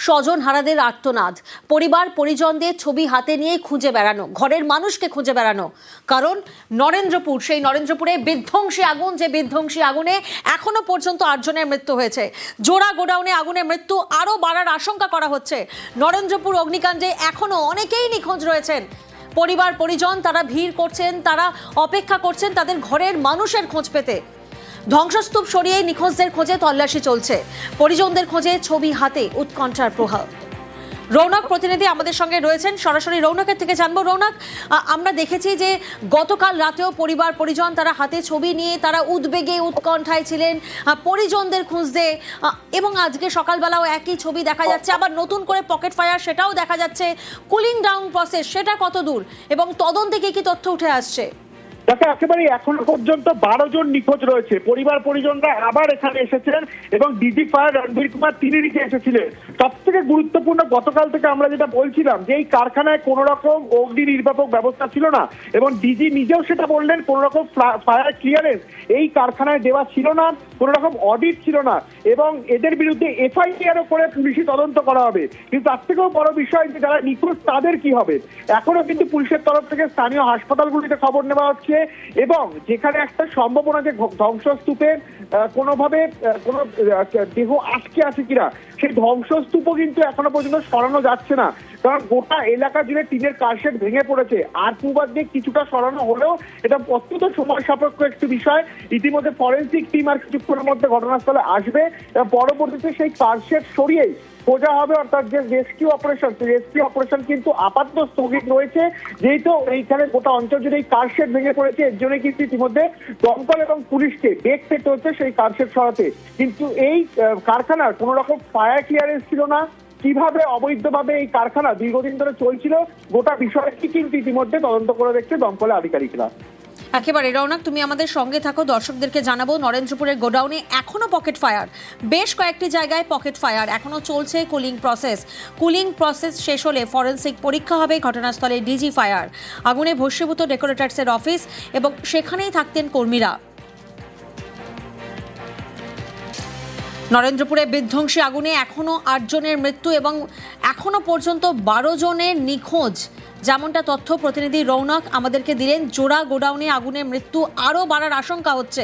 স্বজন হারাদের আর্তনাদ, পরিবার পরিজনদের ছবি হাতে নিয়ে খুঁজে বেড়ানো, ঘরের মানুষকে খুঁজে বেড়ানো। কারণ নরেন্দ্রপুর, সেই নরেন্দ্রপুরে বিধ্বংসী আগুন, যে বিধ্বংসী আগুনে এখনো পর্যন্ত 8 জনের মৃত্যু হয়েছে। জোড়া গোডাউনে আগুনের মৃত্যু আরও বাড়ার আশঙ্কা করা হচ্ছে। নরেন্দ্রপুর অগ্নিকাণ্ডে এখনো অনেকেই নিখোঁজ রয়েছেন। পরিবার পরিজন তারা ভিড় করছেন, তারা অপেক্ষা করছেন তাদের ঘরের মানুষের খোঁজ পেতে। ধ্বংসস্তূপ সরিয়ে নিখোঁজদের খোঁজে তল্লাশি চলছে, পরিজনদের খোঁজে ছবি হাতে উৎকণ্ঠার প্রভাব। রৌনক প্রতিনিধি আমাদের সঙ্গে রয়েছেন, সরাসরি রৌনকের থেকে জানবো। রৌনক, আমরা দেখেছি যে গতকাল রাতেও পরিবার পরিজন তারা হাতে ছবি নিয়ে তারা উদ্বেগে উৎকণ্ঠায় ছিলেন পরিজনদের খুঁজতে, এবং আজকে সকালবেলাও একই ছবি দেখা যাচ্ছে। আবার নতুন করে পকেট ফায়ার সেটাও দেখা যাচ্ছে। কুলিং ডাউন প্রসেস সেটা কত দূর এবং তদন্তে কি তথ্য উঠে আসছে? তাকে একেবারে এখনো পর্যন্ত 12 জন নিখোঁজ রয়েছে। পরিবার পরিজনরা আবার এখানে এসেছিলেন এবং ডিজি ফায়ার রণবীর কুমার তিনি নিচে এসেছিলেন। সব থেকে গুরুত্বপূর্ণ, গতকাল থেকে আমরা যেটা বলছিলাম যে এই কারখানায় কোনো রকম অগ্নি নির্বাপক ব্যবস্থা ছিল না, এবং ডিজি নিজেও সেটা বললেন, কোনো রকম ফায়ার ক্লিয়ারেন্স এই কারখানায় দেওয়া ছিল না, কোনো রকম অডিট ছিল না, এবং এদের বিরুদ্ধে এফআইআরও করে পুলিশি তদন্ত করা হবে। কিন্তু তার থেকেও বড় বিষয় যে যারা নিখোঁজ তাদের কি হবে। এখনো কিন্তু পুলিশের তরফ থেকে স্থানীয় হাসপাতালগুলিতে খবর নেওয়া হচ্ছে, এবং যেখানে একটা সম্ভাবনা যে ধ্বংসস্তূপে কোনোভাবে কোনো দেহ আটকে আছে কিনা, সেই ধ্বংসস্তূপও কিন্তু এখনো পর্যন্ত সরানো যাচ্ছে না। কারণ গোটা এলাকা জুড়ে টিনের কারশেড ভেঙে পড়েছে। আর পূর্বাদ দিয়ে কিছুটা সরানো হলেও এটা অত্যন্ত সময় সাপেক্ষ একটি বিষয়। ইতিমধ্যে ফরেন্সিক টিম আর কিছুক্ষণের মধ্যে ঘটনাস্থলে আসবে এবং পরবর্তীতে সেই কারশেড সরিয়েই খোঁজা হবে, অর্থাৎ যে রেস্কিউ অপারেশন কিন্তু আপাতত স্থগিত রয়েছে। যেহেতু এইখানে গোটা অঞ্চল জুড়ে এই কারশেড ভেঙে পড়েছে, এর জন্য কিন্তু ইতিমধ্যে দমকল এবং পুলিশকে বেগ পেতে হচ্ছে সেই কারশেড সরাতে। কিন্তু এই কারখানার কোনো রকম ফায়ার ক্লিয়ারেন্স ছিল না। কিভাবে অবৈধভাবে এই কারখানা দীর্ঘদিন ধরে চলছিল, গোটা বিষয়টি কিন্তু ইতিমধ্যে তদন্ত করে দেখছে দমকলের আধিকারিকরা। একেবারে রৌনক, তুমি আমাদের সঙ্গে থাকো। দর্শকদেরকে জানাবো, নরেন্দ্রপুরের গোডাউনে এখনো পকেট ফায়ার, বেশ কয়েকটি জায়গায় পকেট ফায়ার এখনো চলছে। কুলিং প্রসেস শেষ হলে ফরেন্সিক পরীক্ষা হবে। ঘটনাস্থলে ডিজি ফায়ার, আগুনে ভস্মীভূত ডেকোরেটার্সের অফিস এবং সেখানেই থাকতেন কর্মীরা। নরেন্দ্রপুরে বিধ্বংসী আগুনে এখনো 8 জনের মৃত্যু এবং এখনো পর্যন্ত 12 জনের নিখোঁজ, যেমনটা তথ্য প্রতিনিধি রৌনক আমাদেরকে দিলেন। জোড়া গোডাউনে আগুনের মৃত্যু আরও বাড়ার আশঙ্কা হচ্ছে।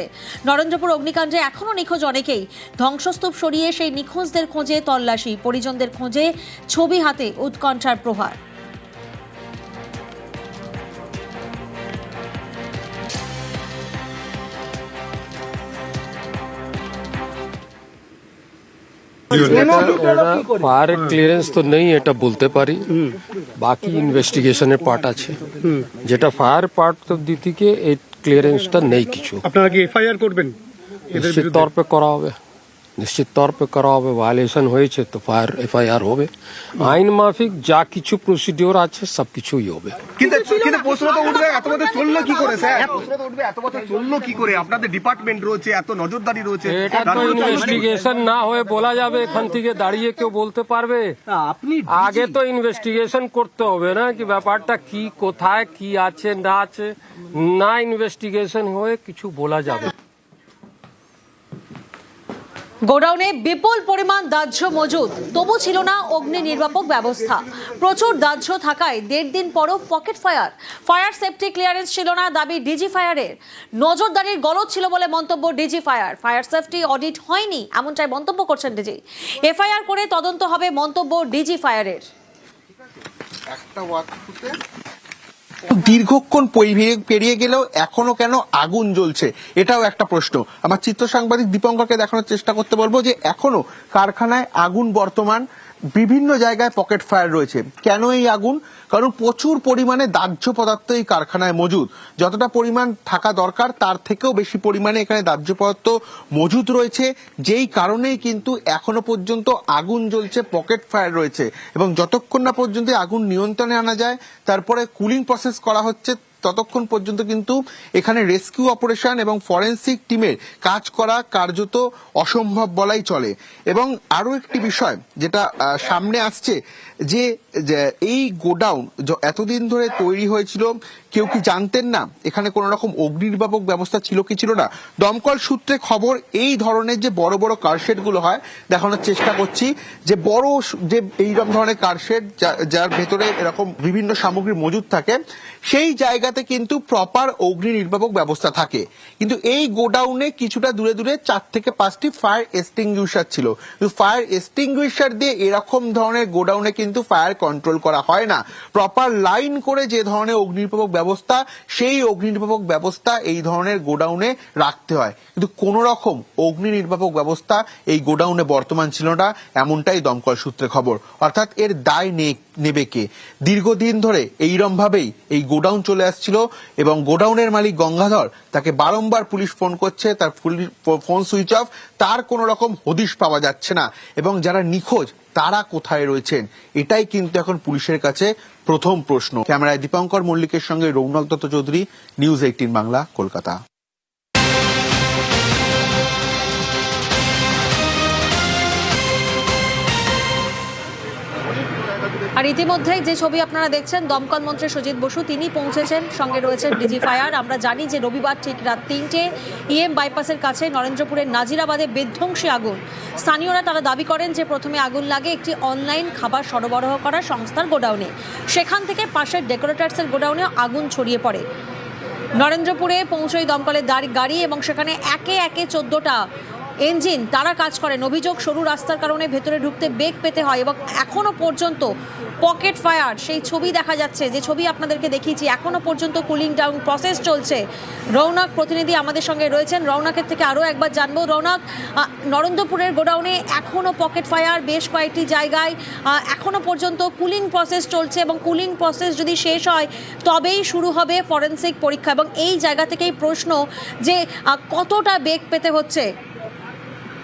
নরেন্দ্রপুর অগ্নিকাণ্ডে এখনও নিখোঁজ অনেকেই। ধ্বংসস্তূপ সরিয়ে সেই নিখোঁজদের খোঁজে তল্লাশি, পরিজনদের খোঁজে ছবি হাতে উৎকণ্ঠার প্রহার। ফায়ার ক্লিয়ারেন্স তো নেই এটা বলতে পারি, বাকি ইনভেস্টিগেশনের পার্ট আছে। যেটা ফায়ার পার্ট তো দিকে এই ক্লিয়ারেন্সটা নেই কিছু। আপনারা কি এফআইআর করবেন? নিশ্চিত তौर पे করা হবে, নিশ্চিত তौर पे করা হবে। ভায়োলেশন হয়েছে তো ফায়ার এফআইআর হবে। আইন মাফিক যা কিছু প্রসিডিওর আছে সব কিছুই হবে। কিন্তু প্রশ্ন তো উঠবে, এত বছর চললো কি করে স্যার? প্রশ্ন তো উঠবে, এত বছর চললো কি করে? আপনাদের ডিপার্টমেন্ট রয়েছে, এত নজরদারি রয়েছে। এটা তো ইনভেস্টিগেশন না হয়ে বলা যাবে এখান থেকে দাঁড়িয়ে কেউ বলতে পারবে? আগে তো ইনভেস্টিগেশন করতে হবে না, কি ব্যাপারটা কি, কোথায় কি আছে না আছে, না ইনভেস্টিগেশন হয়ে কিছু বলা যাবে। গোডাউনে বিপুল পরিমাণ দাহ্য মজুদ, তবু ছিল না অগ্নি নির্বাপক ব্যবস্থা। প্রচুর দাহ্য থাকায় 1.5 দিন পরও পকেট ফায়ার সেফটি ক্লিয়ারেন্স ছিল না, দাবি ডিজি ফায়ারের। নজরদারির গলদ ছিল বলে মন্তব্য ডিজি ফায়ার সেফটি অডিট হয়নি, এমনটাই মন্তব্য করছেন ডিজি। এফআইআর করে তদন্ত হবে, মন্তব্য ডিজি ফায়ারের। দীর্ঘক্ষণ পেরিয়ে গেলেও এখনো কেন আগুন জ্বলছে, এটাও একটা প্রশ্ন। আমার চিত্র সাংবাদিক দীপঙ্করকে দেখানোর চেষ্টা করতে বলবো যে এখনো কারখানায় আগুন বর্তমান, বিভিন্ন জায়গায় পকেট ফায়ার রয়েছে। কেন এই আগুন? কারণ প্রচুর পরিমাণে দাহ্য পদার্থ এই কারখানায় মজুদ। যতটা পরিমাণ থাকা দরকার তার থেকেও বেশি পরিমাণে এখানে দাহ্য পদার্থ মজুদ রয়েছে, যেই কারণেই কিন্তু এখনো পর্যন্ত আগুন জ্বলছে, পকেট ফায়ার রয়েছে। এবং যতক্ষণ না পর্যন্ত আগুন নিয়ন্ত্রণে আনা যায়, তারপরে কুলিং প্রসেস করা হচ্ছে, ততক্ষণ পর্যন্ত কিন্তু এখানে রেস্কিউ অপারেশন এবং ফরেন্সিক টিমের কাজ করা কার্যত অসম্ভব বলাই চলে। এবং আরো একটি বিষয় যেটা সামনে আসছে, যে এই গোডাউন এতদিন ধরে তৈরি হয়েছিল কেউ কি জানতেন না এখানে কোন রকম অগ্নি নির্বাপক ব্যবস্থা ছিল কি ছিল না? দমকল সূত্রে খবর এই ধরনের যে বড় বড় কারশেড গুলো হয়, দেখানোর চেষ্টা করছি যে বড় যে এইরকম ধরনের কারশেড যার ভেতরে এরকম বিভিন্ন সামগ্রী মজুদ থাকে, সেই জায়গাতে কিন্তু প্রপার অগ্নি নির্বাপক ব্যবস্থা থাকে। কিন্তু এই গোডাউনে কিছুটা দূরে দূরে 4 থেকে 5টি ফায়ার এক্সটিংগুইশার ছিল। ফায়ার এক্সটিংগুইশার দিয়ে এরকম ধরনের গোডাউনে কিন্তু ফায়ার কন্ট্রোল করা হয় না। প্রপার লাইন করে যে ধরনের অগ্নি নির্বাপক ব্যবস্থা, সেই অগ্নি নির্বাপক ব্যবস্থা এই ধরনের গোডাউনে রাখতে হয়। কিন্তু কোন রকম অগ্নি নির্বাপক ব্যবস্থা এই গোডাউনে বর্তমান ছিল না, এমনটাই দমকল সূত্রে খবর। অর্থাৎ এর দায় নেবে কে? দীর্ঘদিন ধরে এইরকম ভাবেই এই গোডাউন চলে আসছিল এবং গোডাউনের মালিক গঙ্গাধর, তাকে বারংবার পুলিশ ফোন করছে, তার ফোন সুইচ অফ, তার কোন রকম হদিশ পাওয়া যাচ্ছে না। এবং যারা নিখোঁজ তারা কোথায় রয়েছেন, এটাই কিন্তু এখন পুলিশের কাছে প্রথম প্রশ্ন। ক্যামেরায় দীপঙ্কর মল্লিকের সঙ্গে রৌনক দত্ত চৌধুরী, নিউজ 18 বাংলা, কলকাতা। আর ইতিমধ্যেই যে ছবি আপনারা দেখছেন, দমকল মন্ত্রী সুজিত বসু তিনি পৌঁছেছেন, সঙ্গে রয়েছেন ডিজি ফায়ার। আমরা জানি যে রবিবার ঠিক রাত 3টে EM বাইপাসের কাছে নরেন্দ্রপুরের নাজিরাবাদে বিধ্বংসী আগুন। স্থানীয়রা তারা দাবি করেন যে প্রথমে আগুন লাগে একটি অনলাইন খাবার সরবরাহ করা সংস্থার গোডাউনে, সেখান থেকে পাশের ডেকোরেটার্সের গোডাউনে আগুন ছড়িয়ে পড়ে। নরেন্দ্রপুরে পৌঁছয় দমকলের গাড়ি এবং সেখানে একে একে 14টা ইঞ্জিন তারা কাজ করেন। অভিযোগ, সরু রাস্তার কারণে ভেতরে ঢুকতে বেগ পেতে হয় এবং এখনো পর্যন্ত পকেট ফায়ার, সেই ছবি দেখা যাচ্ছে, যে ছবি আপনাদেরকে দেখিয়েছি, এখনো পর্যন্ত কুলিং ডাউন প্রসেস চলছে। রৌনক প্রতিনিধি আমাদের সঙ্গে রয়েছেন, রৌনকের থেকে আরও একবার জানবো। রৌনক, নরেন্দ্রপুরের গোডাউনে এখনো পকেট ফায়ার, বেশ কয়েকটি জায়গায় এখনো পর্যন্ত কুলিং প্রসেস চলছে এবং কুলিং প্রসেস যদি শেষ হয় তবেই শুরু হবে ফরেন্সিক পরীক্ষা। এবং এই জায়গা থেকেই প্রশ্ন যে কতটা বেগ পেতে হচ্ছে।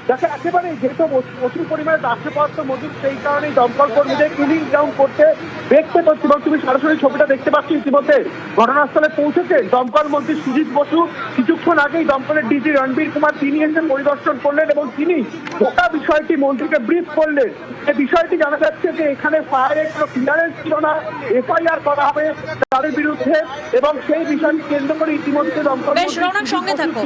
যাকে একেবারে যেহেতু প্রচুর পরিমাণে দাহ্যপদার্থ মজুদ, সেই কারণেই দমকল কর্মীদের কুলিং ডাউন করতে দেখতে পাচ্ছি। এবং তুমি সরাসরি ছবিটা দেখতে পাচ্ছ, ইতিমধ্যে ঘটনাস্থলে পৌঁছেছে দমকল মন্ত্রী সুজিত বসু। কিছুক্ষণ আগেই দমকলের ডিজি রণবীর কুমার তিনি এসে পরিদর্শন করলেন এবং তিনি গোটা বিষয়টি মন্ত্রীকে ব্রিফ করলেন। এই বিষয়টি জানা যাচ্ছে যে এখানে ফায়ারের কোনো ক্লিয়ারেন্স ছিল না, FIR করা হবে তাদের বিরুদ্ধে এবং সেই বিষয়টি কেন্দ্র করে ইতিমধ্যে দমকল সঙ্গে থাকো।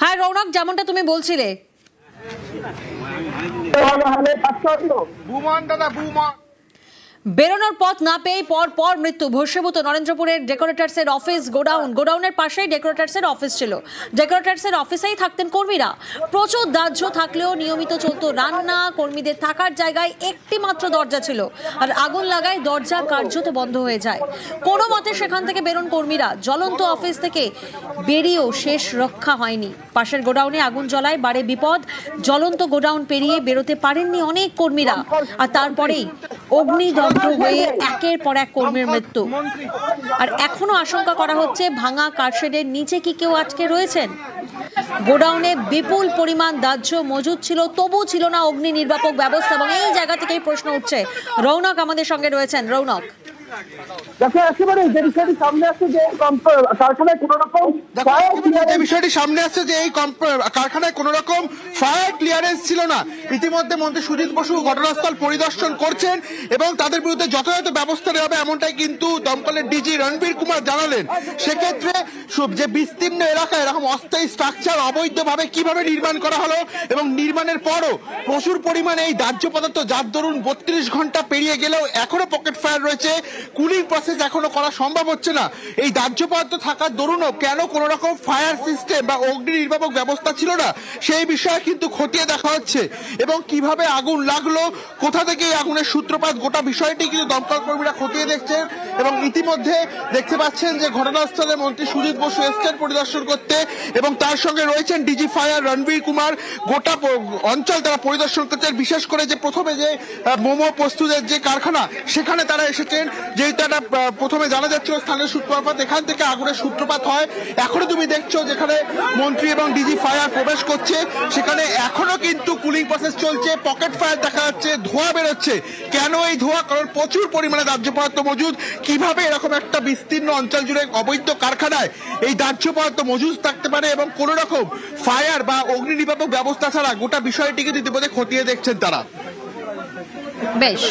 হ্যাঁ রৌনক, যেমনটা তুমি বলছিলে, বেরোনোর পথ না পেয়ে পর মৃত্যু। ভস্মীভূত নরেন্দ্রপুরের ডেকোরেটার্সের অফিস গোডাউনের পাশেই ডেকোরেটার্সের অফিস ছিল। ডেকোরেটার্সের অফিসেই থাকতেন কর্মীরা। প্রচুর দাহ্য থাকলেও নিয়মিত চলতো রান্না। কর্মীদের থাকার জায়গায় একটি মাত্র দরজা ছিল, আর আগুন লাগায় দরজা কার্যত বন্ধ হয়ে যায়। কোনো মতে সেখান থেকে বেরোন কর্মীরা। জ্বলন্ত অফিস থেকে বেরিয়েও শেষ রক্ষা হয়নি। পাশের গোডাউনে আগুন জ্বলায় বাড়ে বিপদ। জ্বলন্ত গোডাউন পেরিয়ে বেরোতে পারেননি অনেক কর্মীরা, আর তারপরেই অগ্নিদগ্ধ হয়ে একের পর এক কর্মীর মৃত্যু। আর এখনো আশঙ্কা করা হচ্ছে ভাঙা কারশেডের নিচে কি কেউ আটকে রয়েছেন। গোডাউনে বিপুল পরিমাণ দাহ্য মজুদ ছিল, তবু ছিল না অগ্নি নির্বাপক ব্যবস্থা এবং এই জায়গা থেকেই প্রশ্ন উঠছে। রৌনক আমাদের সঙ্গে রয়েছেন। রৌনক, একেবারে যে বিষয়টি সামনে আসছে যে কারখানায় কোন রকম কারখানায় কোন রকম ফায়ার ক্লিয়ারেন্স ছিল না। ইতিমধ্যে মন্ত্রী সুজিত বসু ঘটনাস্থল পরিদর্শন করছেন এবং তাদের বিরুদ্ধে যথাযথ ব্যবস্থা নেওয়া হবে, এমনটাই কিন্তু দমকলের ডিজি রণবীর কুমার জানালেন। সেক্ষেত্রে যে বিস্তীর্ণ এলাকায় এরকম অস্থায়ী স্ট্রাকচার অবৈধভাবে কিভাবে নির্মাণ করা হলো এবং নির্মাণের পরও প্রচুর পরিমাণে এই দাহ্য পদার্থ, যার দরুন 32 ঘন্টা পেরিয়ে গেলেও এখনো পকেট ফায়ার রয়েছে, কুলিং প্রসেস এখনো করা সম্ভব হচ্ছে না। এই দাহ্য পদার্থ থাকার দরুনও কেন কোন রকম ফায়ার সিস্টেম বা অগ্নি নির্বাপক ব্যবস্থা ছিল না, সেই বিষয়ে কিন্তু খতিয়ে দেখা হচ্ছে। এবং কিভাবে আগুন লাগলো, কোথা থেকে এই আগুনের সূত্রপাত, গোটা বিষয়টি কিন্তু দমকল কর্মীরা খতিয়ে দেখছেন। এবং ইতিমধ্যে দেখতে পাচ্ছেন যে ঘটনাস্থলে মন্ত্রী সুজিত বসু এসছেন পরিদর্শন করতে এবং তার সঙ্গে রয়েছেন ডিজি ফায়ার রণবীর কুমার। গোটা অঞ্চল তারা পরিদর্শন করছেন। বিশেষ করে যে প্রথমে যে মোমো প্রস্তুতের যে কারখানা, সেখানে তারা এসেছেন। যেহেতু একটা প্রথমে জানা যাচ্ছিল স্থানীয় সূত্রপাত, এখান থেকে আগুনের সূত্রপাত হয়। এখনো তুমি দেখছো যেখানে মন্ত্রী এবং ডিজি ফায়ার প্রবেশ করছে, সেখানে এখনো কিন্তু কুলিং প্রসেস চলছে, পকেট ফায়ার দেখা যাচ্ছে, ধোঁয়া বেরোচ্ছে। কেন এই ধোঁয়া? কারণ প্রচুর পরিমাণে দাহ্য পদার্থ মজুদ। কিভাবে এরকম একটা বিস্তীর্ণ অঞ্চল জুড়ে অবৈধ কারখানায় এই দাহ্য পদার্থ মজুদ থাকতে পারে এবং কোন রকম ফায়ার বা অগ্নি নির্বাপক ব্যবস্থা ছাড়া গোটা বিষয়টিকে ইতিমধ্যে খতিয়ে দেখছেন তারা। বেশ,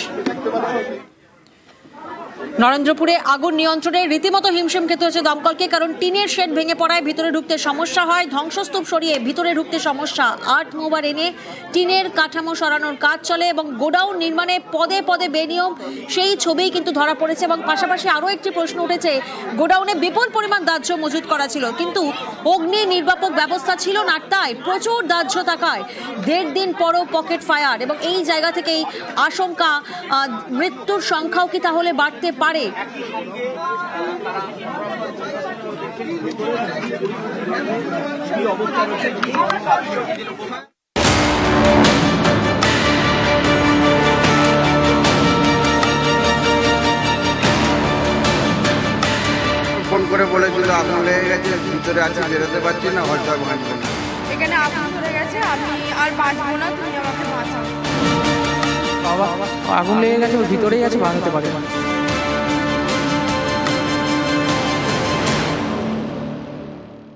নরেন্দ্রপুরে আগুন নিয়ন্ত্রণে রীতিমতো হিমশিম খেতে হচ্ছে দমকলকে, কারণ টিনের শেড ভেঙে পড়ায় ভিতরে ঢুকতে সমস্যা হয়, ধ্বংসস্তূপ সরিয়ে ভিতরে ঢুকতে সমস্যা। 8 মোবার এনে টিনের কাঠামো সরানোর কাজ চলে এবং গোডাউন নির্মাণে পদে পদে বেনিয়ম, সেই ছবিই কিন্তু ধরা পড়েছে। এবং পাশাপাশি আরও একটি প্রশ্ন উঠেছে, গোডাউনে বিপুল পরিমাণ দাহ্য মজুত করা ছিল, কিন্তু অগ্নি নির্বাপক ব্যবস্থা ছিল না, তাই প্রচুর দাহ্য থাকায় 1.5 দিন পরও পকেট ফায়ার। এবং এই জায়গা থেকেই আশঙ্কা, মৃত্যুর সংখ্যাও কি তাহলে বাড়তে পারে? ফোন করে বলেছিল আগুন লেগে গেছে, ভিতরে আছে, বেরোতে পারছি না, হয়তো ভাঙবে না। এখানে আগুন ধরে গেছে, আমি আর বাঁচবো না, তুমি আমাকে বাঁচাও। বাবা আগুন লেগে গেছে, ওর ভিতরেই আছে, বার হতে পারে না।